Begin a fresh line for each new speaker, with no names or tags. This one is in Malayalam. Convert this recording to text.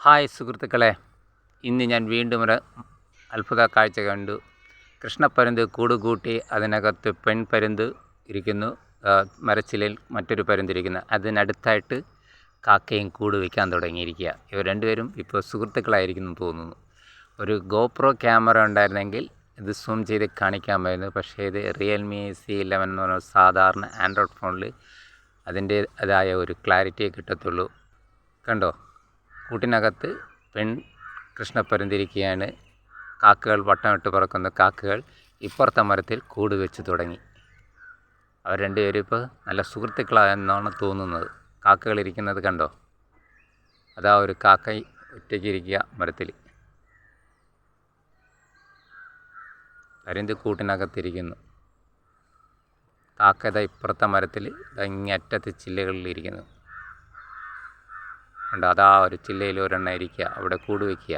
ഹായ് സുഹൃത്തുക്കളെ, ഇന്ന് ഞാൻ വീണ്ടും ഒരു അത്ഭുത കാഴ്ച കണ്ടു. കൃഷ്ണപ്പരുന്ത് കൂട് കൂട്ടി അതിനകത്ത് പെൺപരുന്ത് ഇരിക്കുന്നു. മരച്ചിലയിൽ മറ്റൊരു പരുന്തിരിക്കുന്നു. അതിനടുത്തായിട്ട് കാക്കയും കൂട് വയ്ക്കാൻ തുടങ്ങിയിരിക്കുക. ഇവർ രണ്ടുപേരും ഇപ്പോൾ സുഹൃത്തുക്കളായിരിക്കുന്നു തോന്നുന്നു. ഒരു ഗോപ്രോ ക്യാമറ ഉണ്ടായിരുന്നെങ്കിൽ ഇത് സൂം ചെയ്ത് കാണിക്കാമായിരുന്നു. പക്ഷേ ഇത് റിയൽമി C11 എന്ന് പറഞ്ഞ സാധാരണ ആൻഡ്രോയിഡ് ഫോണിൽ അതിൻ്റേതായ ഒരു ക്ലാരിറ്റിയെ കിട്ടത്തുള്ളൂ. കണ്ടോ, കൂട്ടിനകത്ത് കൃഷ്ണപ്പരുന്തിരിക്കുകയാണ്. കാക്കകൾ വട്ടമിട്ട് പറക്കുന്ന കാക്കകൾ ഇപ്പുറത്തെ മരത്തിൽ കൂട് വെച്ച് തുടങ്ങി. അവർ രണ്ടുപേരും ഇപ്പോൾ നല്ല സുഹൃത്തുക്കളായെന്നാണ് തോന്നുന്നത്. കാക്കകൾ ഇരിക്കുന്നത് കണ്ടോ, അതാ ഒരു കാക്ക ഒറ്റയ്ക്കിരിക്കുക മരത്തിൽ. പരുന്ത് കൂട്ടിനകത്തിരിക്കുന്നു. കാക്ക ഇപ്പുറത്തെ മരത്തിൽ ഇങ്ങറ്റത്തെ ചില്ലകളിലിരിക്കുന്നു. അതാ ഒരു ചില്ലയിൽ ഒരെണ്ണം ഇരിക്കുക, അവിടെ കൂട് വയ്ക്കുക.